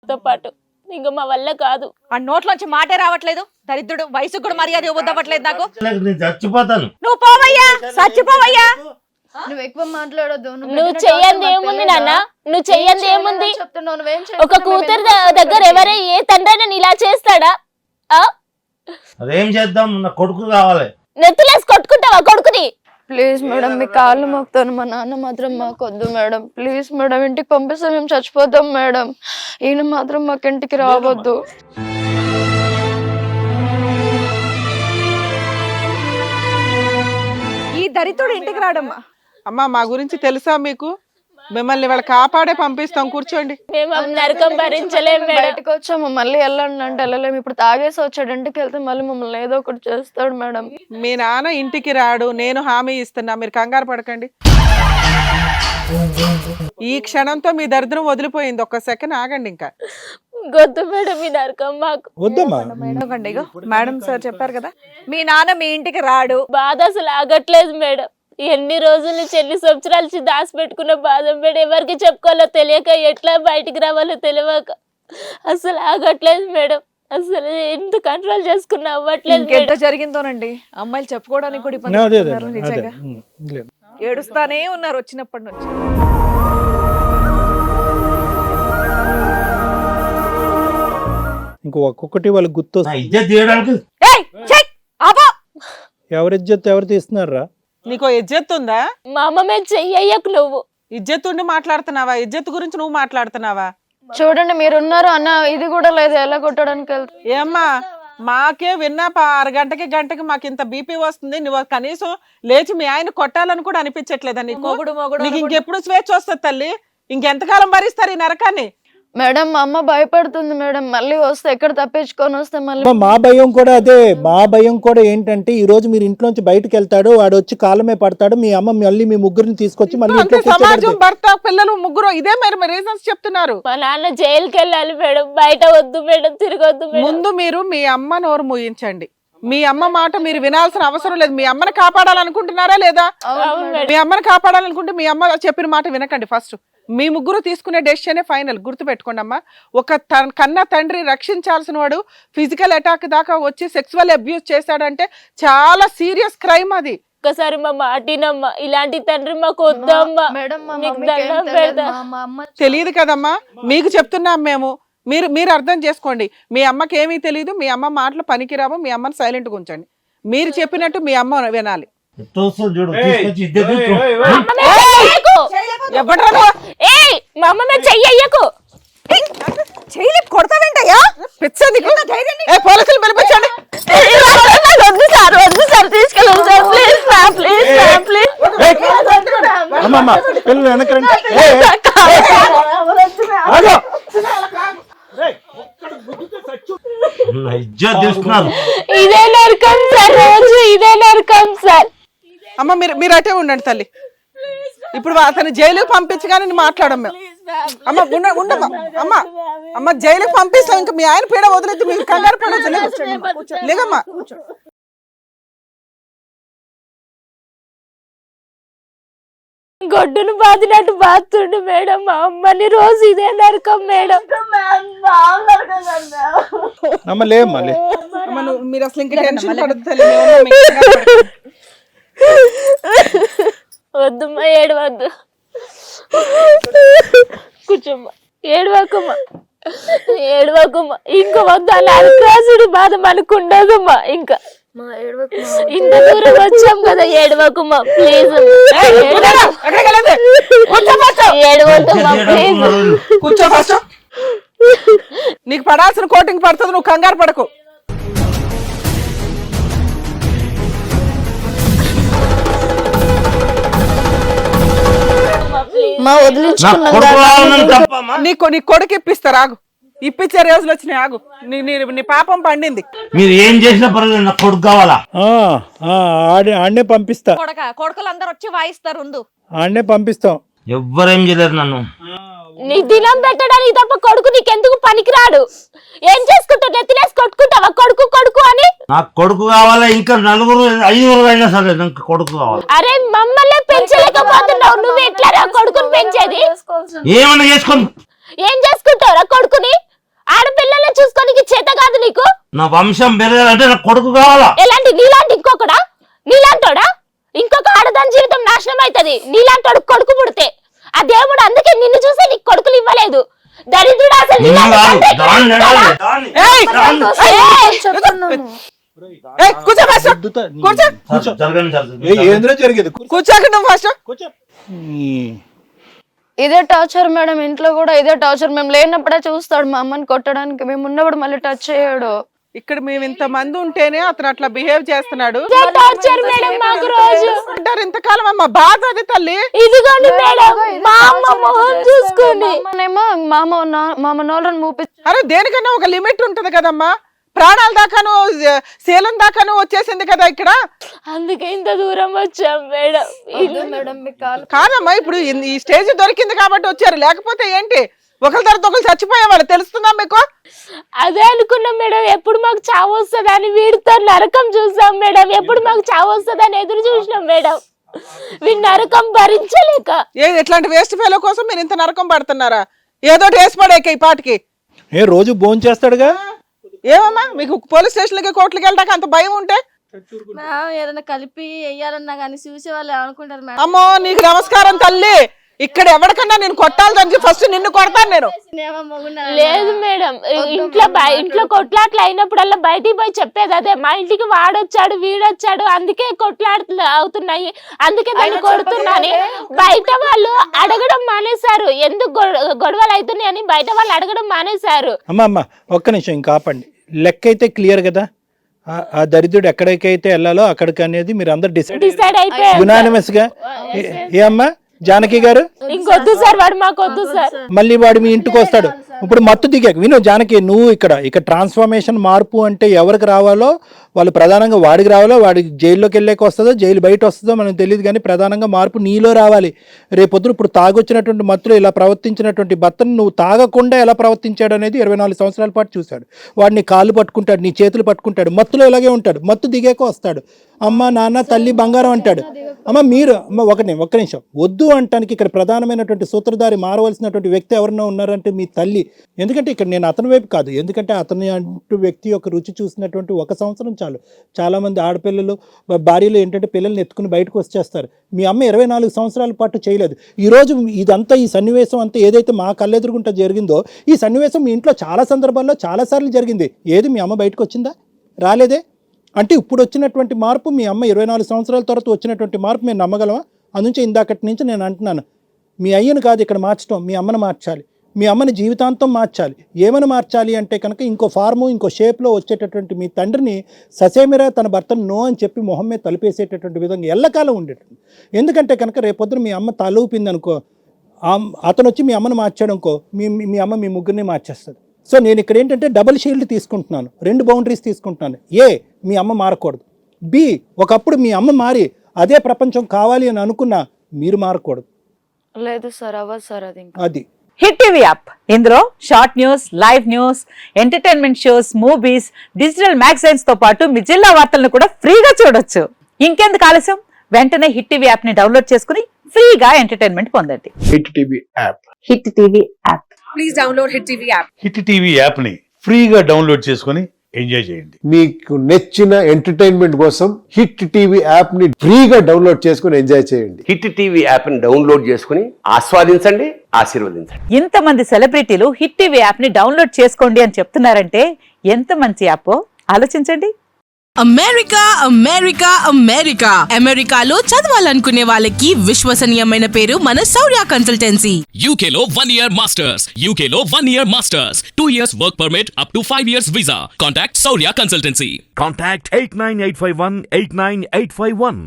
నాతో పాటు. ఇంకా మా వల్ల కాదు. ఆ నోట్లోంచి మాటే రావట్లేదు. దరిద్రుడు వయసుకు కూడా మర్యాద ఇవ్వద్దవట్లేదు నాకు. చచ్చిపోతాను. నువ్వు పోవయ్యా, చచ్చిపోవయ్యా. నువ్వు ఎక్కువ మాట్లాడొద్దు. నువ్వు చెయ్యంది ఏముంది నాన్న, నువ్వు చెయ్యంది ఏముంది? ఒక కూతురు దగ్గర ఏ తండ్రి ఇలా చేస్తాడా? అదేం చేద్దాం, నా కొడుకు కావాలి. నెత్తిలేసి కొట్టుకుంటావా కొడుకుని? ప్లీజ్ మేడం, మీ కాళ్ళు మొక్కుతాను. మా నాన్న మాత్రం మాకు వద్దు మేడం. ప్లీజ్ మేడం, ఇంటికి పంపిస్తే మేము చచ్చిపోతాం మేడం. ఈయన మాత్రం మాకు ఇంటికి రావద్దు. ఈ దరిద్రుడు ఇంటికి రాడమ్మా. అమ్మా మా గురించి తెలుసా మీకు? మిమ్మల్ని వాళ్ళు కాపాడే పంపిస్తాం, కూర్చోండి. మేము నరకం భరించలేము మేడం. బయటకు వచ్చాము, మళ్ళీ వెళ్ళండి అంటే వెళ్ళలేము. ఇప్పుడు తాగేసి వచ్చాడు, ఇంటికి వెళ్తే మళ్ళీ మమ్మల్ని ఏదో ఒకటి చేస్తాడు మేడం. మీ నాన్న ఇంటికి రాడు, నేను హామీ ఇస్తున్నా, మీరు కంగారు పడకండి. ఈ క్షణంతో మీ దరిద్రం వదిలిపోయింది. ఒక్క సెకండ్ ఆగండి. ఇంకా వద్దు మేడం ఈ నరకం మాకు. వద్దమ్మా. మేడం సార్ చెప్పారు కదా, మీ నాన్న మీ ఇంటికి రాడు. బాధ అసలు ఆగట్లేదు మేడం. ఎన్ని రోజుల నుంచి, ఎన్ని సంవత్సరాల నుంచి దాచి పెట్టుకున్న బాధ మేడం. ఎవరికి చెప్పుకోవాలో తెలియక, ఎట్లా బయటికి రావాలో తెలియక అసలు ఆగట్లేదు మేడం. అసలు ఎంత కంట్రోల్ చేసుకున్నా అవ్వట్లేదు. ఎంత జరిగిందోనండి, అమ్మాయిలు చెప్పుకోవడానికి కూడా ఇబ్బంది పడుతున్నారు నిజంగా. ఏడుస్తానే ఉన్నారు వచ్చినప్పటి నుంచి. ఇంకో ఒక్కొక్కటి వాళ్ళకి గుర్తు. నా ఇజ్జత్ తీయడానికి ఎవరి ఇజ్జత్ ఎవరు తీస్తున్నారా? నీకో ఇజ్జత్ ఉందా? మా అమ్మ మీద చెయ్యకు నువ్వు. ఇజ్జత్ ఉండి మాట్లాడుతున్నావా? ఇజ్జత్ గురించి నువ్వు మాట్లాడుతున్నావా? చూడండి, మీరున్నారు అన్న, ఇది కూడా లేదు. ఎలా కొట్టడానికి వెళ్తా? ఏమ్మా, మాకే విన్నా అరగంటకి గంటకి మాకు ఇంత బీపీ వస్తుంది. నువ్వు కనీసం లేచి మీ ఆయన కొట్టాలని కూడా అనిపించట్లేదా నీకు? నీకు ఇంకెప్పుడు స్వేచ్ఛ వస్తుంది తల్లి? ఇంకెంతకాలం భరిస్తారు ఈ నరకాన్ని? మేడం, మా అమ్మ భయపడుతుంది మేడం. మళ్ళీ వస్తే ఎక్కడ తప్పించుకొని వస్తే మళ్ళీ. మా భయం కూడా అదే. మా భయం కూడా ఏంటంటే ఈ రోజు మీరు ఇంట్లోంచి బయటకు వెళ్తాడు, వాడు వచ్చి కాలమే పడతాడు, మీ అమ్మ మళ్ళీ మీ ముగ్గురిని తీసుకొచ్చి మళ్ళీ సమాజం, భర్త, పిల్లలు ముగ్గురు ఇదే మరి రీజన్స్ చెప్తున్నారు. మా నాన్న జైలుకి వెళ్ళాలి మేడం, బయట వద్దు మేడం, తిరగొద్దు మేడం. ముందు మీరు మీ అమ్మ నోరు మూయించండి. మీ అమ్మ మాట మీరు వినాల్సిన అవసరం లేదు. మీ అమ్మని కాపాడాలనుకుంటున్నారా లేదా? మీ అమ్మని కాపాడాలనుకుంటే మీ అమ్మ చెప్పిన మాట వినకండి. ఫస్ట్ మీ ముగ్గురు తీసుకునే డెసిషనే ఫైనల్. గుర్తుపెట్టుకోండి అమ్మా. ఒక కన్న తండ్రి రక్షించాల్సిన వాడు ఫిజికల్ అటాక్ దాకా వచ్చి సెక్సువల్ అబ్యూస్ చేశాడంటే చాలా సీరియస్ క్రైమ్ అది. ఒక్కసారి మా మాటినమ్మా, ఇలాంటి తండ్రి మాకు వద్దమ్మా. తెలియదు కదమ్మా, మీకు చెప్తున్నాం మేము. మీరు అర్థం చేసుకోండి. మీ అమ్మకి ఏమీ తెలియదు, మీ అమ్మ మాటలు పనికిరావు. మీ అమ్మని సైలెంట్గా ఉంచండి. మీరు చెప్పినట్టు మీ అమ్మ వినాలి. కొడతావేంటయ్యా? పోలీసులు పిలిపించండి. ఇదే నరకం సార్, రోజు ఇదే నరకం సార్. అమ్మ మీరు అటే ఉండండి తల్లి. ఇప్పుడు అతను జైలుకి పంపించగానే మాట్లాడడం మేము. అమ్మ ఉండమ్మా. అమ్మ జైలుకి పంపిస్తాం. ఇంకా మీ ఆయన పీడ వదిలేదు, మీరు కంగారు పడచ్చు. లేదమ్మా. గొడ్డును బాదినట్టు బాతుండు మేడం మా అమ్మని. రోజు ఇదే నరకం మేడం. మీరు అసలు ఇంకా టెన్షన్ పడద్దు తల్లి. వద్దమ్మా, ఏడవద్దు. కూర్చోమ్మా, ఏడవకమ్మా, ఏడవకమ్మా. ఇంకా వద్దు, అలా అల్కాసుడు బాధ మనకు ఉండదమ్మా. ఇంకా ఇంత దూరం వచ్చాం కదా, ఏడవకమ్మా ప్లీజ్. ఏడవద్దమ్మా ప్లీజ్. కూర్చో ఫస్ట్. నీకు పడాల్సిన కోటింగ్ పడుతుంది, నువ్వు కంగారు పడకు. నీ కొడుకు ఇప్పిస్తారు, ఆగు. ఇప్పించే రోజులు వచ్చినాయి, ఆగు. నీ పాపం పండింది. మీరు ఏం చేసినా పర్వాలేదు, నాకు కొడుకు కావాలా? ఆడనే పంపిస్తా. కొడుకులు అందరు వచ్చి వాయిస్తారు, ఆడనే పంపిస్తాం. ఎవ్వరేం చేయలేరు నన్ను. నీ దినం పెట్టడానికి తప్ప కొడుకు నీకెందుకు పనికిరాడు? ఏం చేసుకుంటావు? నెత్తినేసి కొట్టుకుంటావా కొడుకు కొడుకు అని? నాకు కొడుకు కావాలా, ఇంకా 4-5 అయినా సరే నాకు కొడుకు కావాలి. అరే మమ్మల్ని పెంచలేకపోతున్నావు, నువ్వు ఎట్లా కొడుకుని పెంచేది? ఏమన్నా చేసుకోండి. ఏం చేసుకుంటావురా కొడుకుని? ఆడపిల్లల్ని చూసుకోనికి చేత కాదు నీకు? నా వంశం పెరగాలంటే నాకు కొడుకు కావాలా. ఎలాంటి నీలాంటి ఇంకొకడా? నీలాంటోడా? ఇంకొక ఆడదాని జీవితం నాశనం అవుతుంది నీలాంటోడు కొడుకు పుడితే. ఆ దేవుడు అందుకే నిన్ను చూసే నీకు కొడుకులు ఇవ్వలేదు. దరిద్రుడు అసలు నీలాంటి తండ్రి ఎక్కడ ఉంటాడా? కూర్చో ఫస్ట్ కూర్చో ఏంద్రో జరిగేది కూర్చోక నువ్వు ఫస్ట్ కూర్చో. ఇదే టార్చర్ మేడం, ఇంట్లో కూడా ఇదే టార్చర్. మేము లేనప్పుడే చూస్తాడు మా అమ్మని కొట్టడానికి, మేము ఉన్నప్పుడు మళ్ళీ టచ్ చేయడు. ఇక్కడ మేము ఇంత మంది ఉంటేనే అతను అట్లా బిహేవ్ చేస్తున్నాడు. టార్చర్ మేడం మాకు రోజు. అంటారు ఇంతకాలం అమ్మ బాధ అది తల్లి. ఇదిగోండి మేడం మా అమ్మ మొహం చూసుకోండి. మామ నోళ్ళని మూపి. అరే దేనికన్నా ఒక లిమిట్ ఉంటది కదమ్మా. ప్రాణాల దాకాను శీలం దాకాను వచ్చేసింది కదా ఇక్కడ. అందుకే ఇంత దూరం వచ్చాం మేడం. కాదమ్మా ఇప్పుడు ఈ స్టేజ్ దొరికింది కాబట్టి వచ్చారు, లేకపోతే ఏంటి ఒకరి తర్వాత ఒకరు చచ్చిపోయేవాళ్ళు. తెలుస్తుందా మీకు? అదే అనుకున్నాం మేడం, ఎప్పుడు మాకు చావు వస్తుందని. వీడితో నరకం చూసాం మేడం, ఎప్పుడు మాకు చావు వస్తుందని ఎదురు చూసినాం మేడం. వీడి నరకం భరించలేక. ఇట్లాంటి వేస్ట్ ఫెలో కోసం మీరు ఇంత నరకం పడుతున్నారా? ఏదో వేసి పడేక ఈ పాటికి. రోజు భోజనం చేస్తాడుగా. ఏమమ్మా మీకు పోలీస్ స్టేషన్లకి కోర్టులకి వెళ్ళడానికి అంత భయం ఉంటే? ఏదైనా కలిపి వెయ్యాలన్నా కానీ చూసే వాళ్ళు అనుకుంటారు మేడం. అమ్మో నీకు నమస్కారం తల్లి. ఇక్కడ ఎవరికన్నా నేను కొట్టాలి దానికి ఫస్ట్ నిన్ను కొడతాను నేను. లేదు మేడం, ఇంట్లో కొట్లాట్లు అయినప్పుడల్లా బయటికి పోయి చెప్పేది అదే. మా ఇంటికి వాడొచ్చాడు వీడొచ్చాడు అందుకే కొట్లాట్లు అవుతున్నాయి, అందుకే దాన్ని కొడుతున్నాని బయట వాళ్ళు అడగడం మానేశారు. ఎందుకు గొడవలు అవుతున్నాయి అని బయట వాళ్ళు అడగడం మానేశారు. అమ్మ ఒక్క నిమిషం ఇంకా ఆపండి. లెక్క అయితే క్లియర్ కదా. ఆ దరిద్రుడు ఎక్కడికైతే వెళ్ళాలో అక్కడికి అనేది మీరు అందరు డిసైడ్ అయిపోయారు యునానిమస్ గా. ఏ అమ్మా జానకి గారు? ఇంకొద్దు సార్, వాడు మాకొద్దు సార్. మళ్ళీ వాడు మీ ఇంటికి వస్తాడు. ఇప్పుడు మత్తు దిగాక విను జానకి, నువ్వు ఇక్కడ ట్రాన్స్ఫర్మేషన్ మార్పు అంటే ఎవరికి రావాలో వాళ్ళు ప్రధానంగా వాడికి రావాలో, వాడికి జైల్లోకి వెళ్ళాక వస్తుందో జైలు బయట వస్తుందో మనకు తెలియదు, కానీ ప్రధానంగా మార్పు నీలో రావాలి. రేపొద్దు ఇప్పుడు తాగొచ్చినటువంటి మత్తులో ఇలా ప్రవర్తించినటువంటి భర్తను నువ్వు తాగకుండా ఎలా ప్రవర్తించాడు అనేది 24 సంవత్సరాల పాటు చూశాడు. వాడిని కాళ్ళు పట్టుకుంటాడు, నీ చేతులు పట్టుకుంటాడు, మత్తులో ఇలాగే ఉంటాడు. మత్తు దిగాక వస్తాడు, అమ్మ నాన్న తల్లి బంగారం అంటాడు. ఒక్క నిమిషం వద్దు అంటానికి ఇక్కడ ప్రధానమైనటువంటి సూత్రధారి మారవలసినటువంటి వ్యక్తి ఎవరన్నా ఉన్నారంటే మీ తల్లి. ఎందుకంటే ఇక్కడ నేను అతని వైపు కాదు, ఎందుకంటే అతని అంటూ వ్యక్తి యొక్క రుచి చూసినటువంటి 1 సంవత్సరం చాలు. చాలామంది ఆడపిల్లలు భార్యలు ఏంటంటే పిల్లల్ని ఎత్తుకుని బయటకు వచ్చేస్తారు. మీ అమ్మ 24 సంవత్సరాల పాటు చేయలేదు. ఈరోజు ఇదంతా ఈ సన్నివేశం అంతా ఏదైతే మా కళ్ళెదురుగుంటా జరిగిందో ఈ సన్నివేశం మీ ఇంట్లో చాలా సందర్భాల్లో చాలాసార్లు జరిగింది. ఏది మీ అమ్మ బయటకు వచ్చిందా? రాలేదే. అంటే ఇప్పుడు వచ్చినటువంటి మార్పు మీ అమ్మ 24 సంవత్సరాల తర్వాత వచ్చినటువంటి మార్పు మేము నమ్మగలమా? అందుకే ఇందాకటి నుంచి నేను అంటున్నాను, మీ అయ్యను కాదు ఇక్కడ మార్చడం, మీ అమ్మను మార్చాలి. మీ అమ్మని జీవితాంతం మార్చాలి. ఏమని మార్చాలి అంటే కనుక ఇంకో ఫార్ము ఇంకో షేప్లో వచ్చేటటువంటి మీ తండ్రిని ససేమిరా తన భర్తను నో అని చెప్పి మొహం మీద తలిపేసేటటువంటి విధంగా ఎల్లకాలం ఉండేటట్టు. ఎందుకంటే కనుక రేపొద్దున మీ అమ్మ తలూపింది అనుకో, అతను వచ్చి మీ అమ్మను మార్చాడు అనుకో, మీ అమ్మ మీ ముగ్గురిని మార్చేస్తుంది. సో నేను ఇక్కడ ఏంటంటే డబుల్ షీల్డ్ తీసుకుంటున్నాను, 2 బౌండరీస్ తీసుకుంటున్నాను. మీ అమ్మ మారకూడదు. ఒకప్పుడు మీ అమ్మ మారి అదే ప్రపంచం కావాలి అని అనుకున్నా మీరు మారకూడదు. లేదు సార్, అవ్వదు సార్ అది. హిట్ టీవీ యాప్, ఇందులో short news, live news, entertainment shows, movies, digital magazines తో పాటు మీ జిల్లా వార్తలను కూడా ఫ్రీగా చూడొచ్చు. ఇంకెందుకు ఆలస్యం, వెంటనే హిట్ టీవీ యాప్ ని డౌన్లోడ్ చేసుకుని ఫ్రీగా ఎంటర్టైన్మెంట్ పొందండి. Hit TV app. Hit TV app. Please download hit TV app. Hit TV app ని ఫ్రీగా డౌన్లోడ్ చేసుకుని ఎంజాయ్ చేయండి. మీకు నచ్చిన ఎంటర్టైన్మెంట్ కోసం హిట్ టీవీ యాప్ ని ఫ్రీగా డౌన్లోడ్ చేసుకుని ఎంజాయ్ చేయండి. హిట్ టీవీ యాప్ ని డౌన్లోడ్ చేసుకుని ఆస్వాదించండి, ఆశీర్వదించండి. ఇంతమంది సెలబ్రిటీలు హిట్ టీవీ యాప్ ని డౌన్లోడ్ చేసుకోండి అని చెప్తున్నారంటే ఎంత మంచి యాప్ ఆలోచించండి. అమెరికా అమెరికా అమెరికా అమెరికాలో చదవాలనుకునే వాళ్ళకి విశ్వసనీయమైన పేరు మన శౌర్య కన్సల్టెన్సీ. UKలో 1 year masters, UKలో 1 year masters, 2 years work permit up to 5 years visa. Contact Saurya Consultancy. Contact 89851 89851.